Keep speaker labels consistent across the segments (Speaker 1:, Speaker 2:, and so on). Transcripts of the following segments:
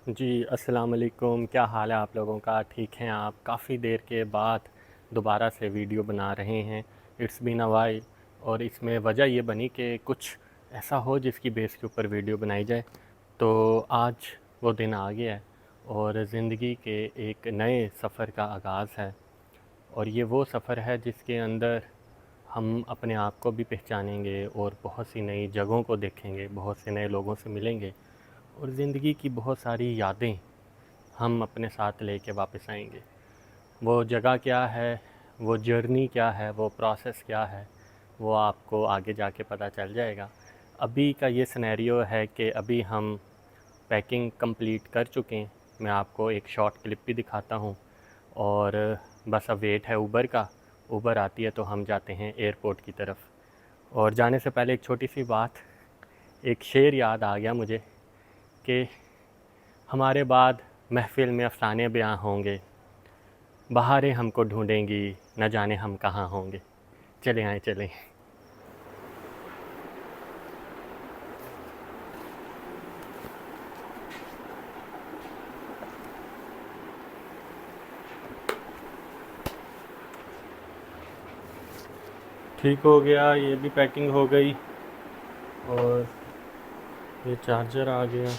Speaker 1: जी, अस्सलाम वालेकुम। क्या हाल है आप लोगों का? ठीक हैं आप? काफ़ी देर के बाद दोबारा से वीडियो बना रहे हैं। It's been a while. और इसमें वजह ये बनी कि कुछ ऐसा हो जिसकी बेस के ऊपर वीडियो बनाई जाए। तो आज वो दिन आ गया है और ज़िंदगी के एक नए सफ़र का आगाज़ है। और ये वो सफ़र है जिसके अंदर हम अपने आप को भी पहचानेंगे और बहुत सी नई जगहों को देखेंगे, बहुत से नए लोगों से मिलेंगे और ज़िंदगी की बहुत सारी यादें हम अपने साथ लेके वापस आएंगे। वो जगह क्या है, वो जर्नी क्या है, वो प्रोसेस क्या है, वो आपको आगे जाके पता चल जाएगा। अभी का ये सिनेरियो है कि अभी हम पैकिंग कंप्लीट कर चुके हैं। मैं आपको एक शॉर्ट क्लिप भी दिखाता हूँ और बस अब वेट है ऊबर का। ऊबर आती है तो हम जाते हैं एयरपोर्ट की तरफ। और जाने से पहले एक छोटी सी बात, एक शेर याद आ गया मुझे कि हमारे बाद महफ़िल में अफ़साने बयां होंगे, बहारें हमको ढूंढेंगी, न जाने हम कहाँ होंगे। चले आएँ चलें। ठीक हो गया, ये भी पैकिंग हो गई और ये चार्जर आ गया।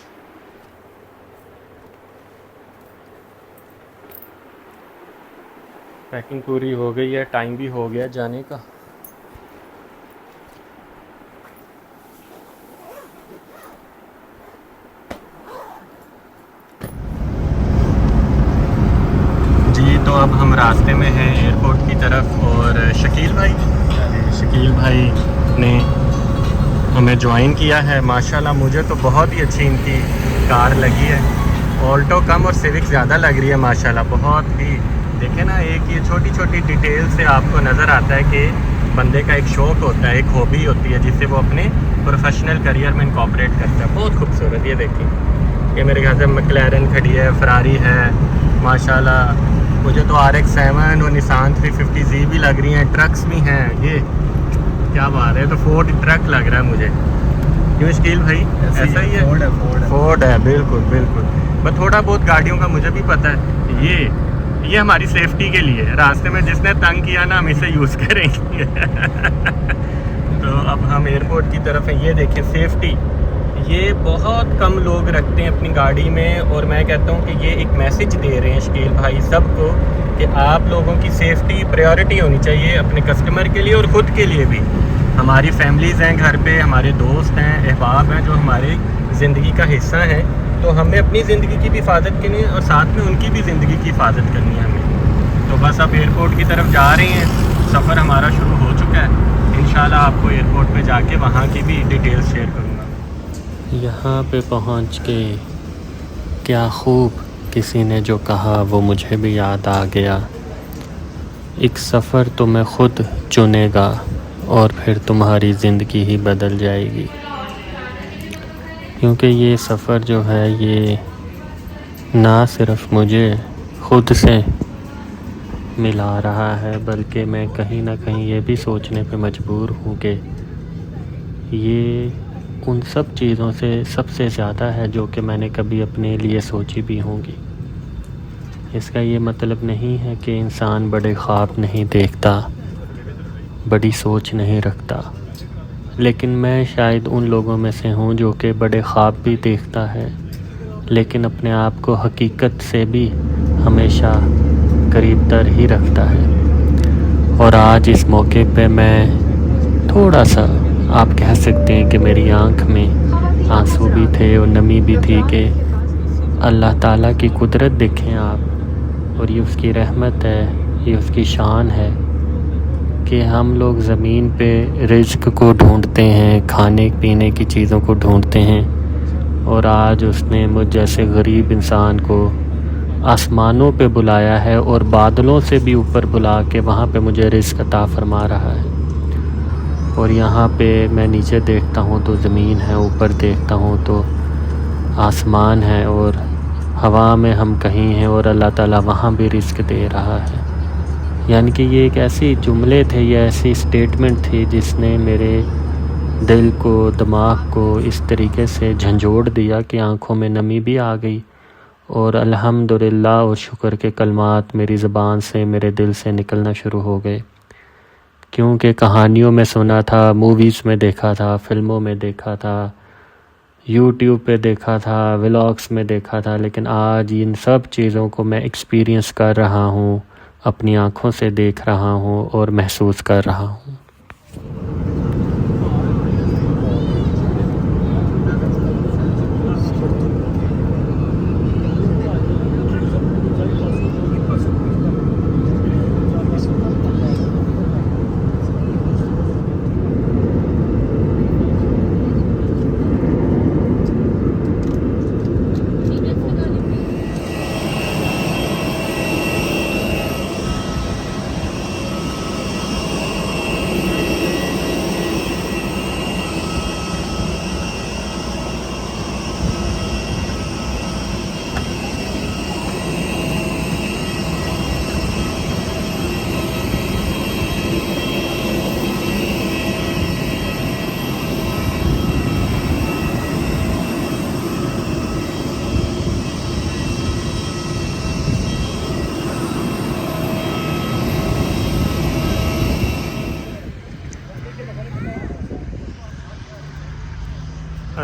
Speaker 1: पैकिंग पूरी हो गई है, टाइम भी हो गया जाने का। जी, तो अब हम रास्ते में हैं एयरपोर्ट की तरफ और शकील भाई ने हमें ज्वाइन किया है। माशाल्लाह मुझे तो बहुत ही अच्छी इनकी कार लगी है। ऑल्टो कम और सिविक ज़्यादा लग रही है माशाल्लाह, बहुत ही। देखें ना, एक ये छोटी छोटी डिटेल से आपको नज़र आता है कि बंदे का एक शौक़ होता है, एक हॉबी होती है जिससे वो अपने प्रोफेशनल करियर में इनकॉर्पोरेट करता है। बहुत खूबसूरत, ये देखिए, ये मेरे ख्याल से मैक्लेरन खड़ी है, फरारी है माशाल्लाह। मुझे तो RX-7 और निसान 350Z भी लग रही हैं, ट्रक्स भी हैं। ये क्या बात है, तो फोर्ड ट्रक लग रहा है मुझे। क्यों शकील भाई, ऐसा ही है? फोर्ड है, बिल्कुल बिल्कुल। बस थोड़ा बहुत गाड़ियों का मुझे भी पता है। ये हमारी सेफ्टी के लिए, रास्ते में जिसने तंग किया ना, हम इसे यूज़ करेंगे। तो अब हम एयरपोर्ट की तरफ हैं। ये देखें, सेफ्टी ये बहुत कम लोग रखते हैं अपनी गाड़ी में, और मैं कहता हूँ कि ये एक मैसेज दे रहे हैं शकील भाई सबको कि आप लोगों की सेफ्टी प्रायोरिटी होनी चाहिए, अपने कस्टमर के लिए और ख़ुद के लिए भी। हमारी फैमिलीज़ हैं घर पे, हमारे दोस्त हैं, अहबाब हैं जो हमारी ज़िंदगी का हिस्सा हैं। तो हमें अपनी ज़िंदगी की भी हिफाजत करनी है और साथ में उनकी भी ज़िंदगी की हिफाजत करनी है हमें। तो बस अब एयरपोर्ट की तरफ जा रहे हैं, सफ़र हमारा शुरू हो चुका है। इंशाल्लाह आपको एयरपोर्ट पे जाके वहाँ की भी डिटेल्स शेयर करूँगा। यहाँ पे पहुँच के क्या खूब किसी ने जो कहा वो मुझे भी याद आ गया। एक सफ़र तो मैं ख़ुद चुनेगा और फिर तुम्हारी ज़िंदगी ही बदल जाएगी। क्योंकि ये सफ़र जो है ये ना सिर्फ़ मुझे ख़ुद से मिला रहा है, बल्कि मैं कहीं ना कहीं ये भी सोचने पे मजबूर हूँ कि ये उन सब चीज़ों से सबसे ज़्यादा है जो कि मैंने कभी अपने लिए सोची भी होंगी। इसका ये मतलब नहीं है कि इंसान बड़े ख्वाब नहीं देखता, बड़ी सोच नहीं रखता, लेकिन मैं शायद उन लोगों में से हूँ जो कि बड़े ख्वाब भी देखता है, लेकिन अपने आप को हकीकत से भी हमेशा करीब तर ही रखता है। और आज इस मौके पे मैं थोड़ा सा, आप कह सकते हैं कि मेरी आँख में आंसू भी थे और नमी भी थी कि अल्लाह ताला की कुदरत देखें आप, और ये उसकी रहमत है, ये उसकी शान है कि हम लोग ज़मीन पे रिज़्क़ को ढूंढते हैं, खाने पीने की चीज़ों को ढूंढते हैं, और आज उसने मुझ जैसे गरीब इंसान को आसमानों पे बुलाया है और बादलों से भी ऊपर बुला के वहाँ पे मुझे रिज़्क़ अता फरमा रहा है। और यहाँ पे मैं नीचे देखता हूँ तो ज़मीन है, ऊपर देखता हूँ तो आसमान है, और हवा में हम कहीं हैं और अल्लाह ताला वहाँ भी रिज़्क़ दे रहा है। यानी कि ये एक ऐसी जुमले थे, ये ऐसी स्टेटमेंट थी जिसने मेरे दिल को, दिमाग को इस तरीके से झंझोड़ दिया कि आँखों में नमी भी आ गई और अल्हम्दुलिल्लाह और शुक्र के कलमात मेरी ज़बान से, मेरे दिल से निकलना शुरू हो गए, क्योंकि कहानियों में सुना था, मूवीज़ में देखा था, फ़िल्मों में देखा था, यूट्यूब पे देखा था, व्लॉग्स में देखा था, लेकिन आज इन सब चीज़ों को मैं एक्सपीरियंस कर रहा हूँ, अपनी आँखों से देख रहा हूँ और महसूस कर रहा हूँ।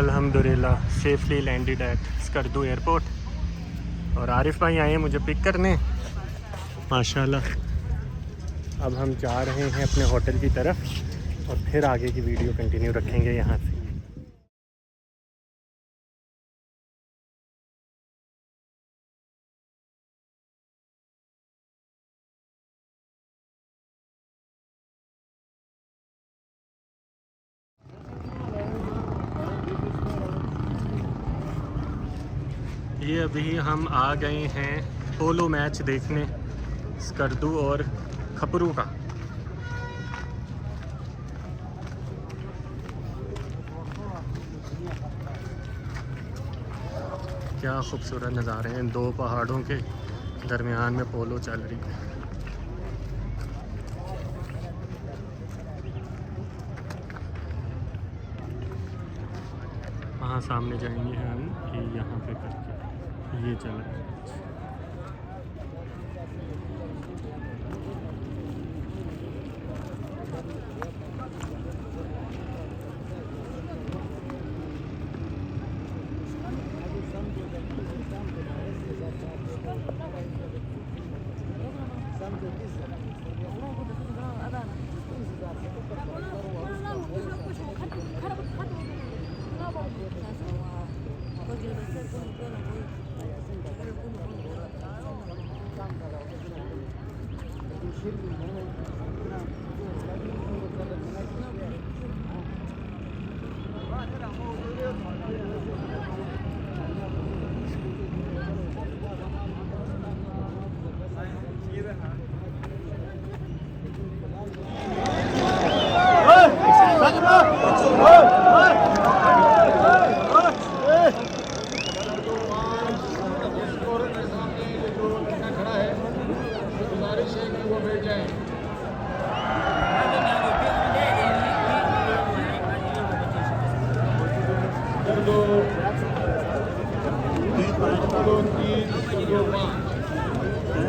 Speaker 1: अल्हम्दुलिल्लाह safely landed eight Skardu airport और आरिफ भाई आए हैं मुझे पिक करने माशाल्लाह। अब हम जा रहे हैं अपने होटल की तरफ और फिर आगे की वीडियो कंटिन्यू रखेंगे यहाँ से। ये अभी हम आ गए हैं पोलो मैच देखने स्कर्दू और खपरू का। क्या खूबसूरत नज़ारे हैं, दो पहाड़ों के दरमियान में पोलो चल रही है। वहाँ सामने जाएंगे हम, ये यहाँ पे करके ये चल रहा है।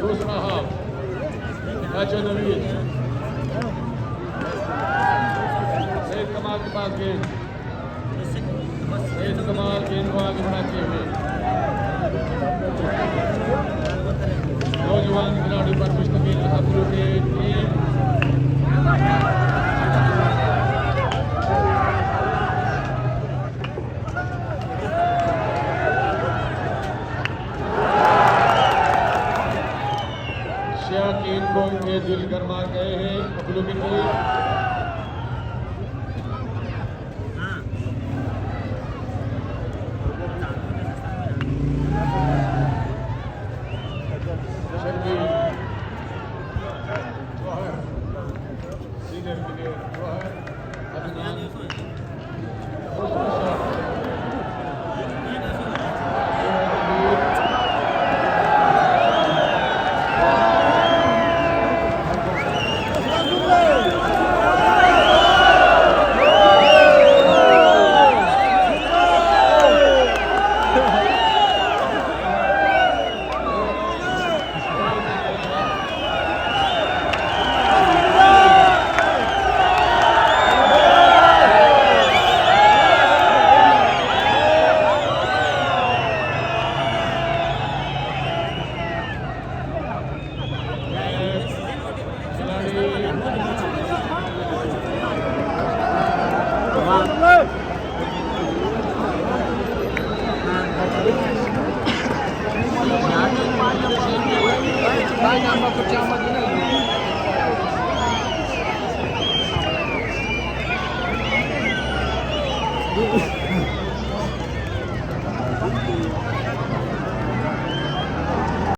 Speaker 2: दूसरा हाफ सैद कमाल के पास गेंद, सैद कमाल गेंद को आगे बढ़ाते हुए नौजवान खिलाड़ी पर मुश्तमिल खपरू के टीम दिल गरमा गए हैं खपरू की टीम।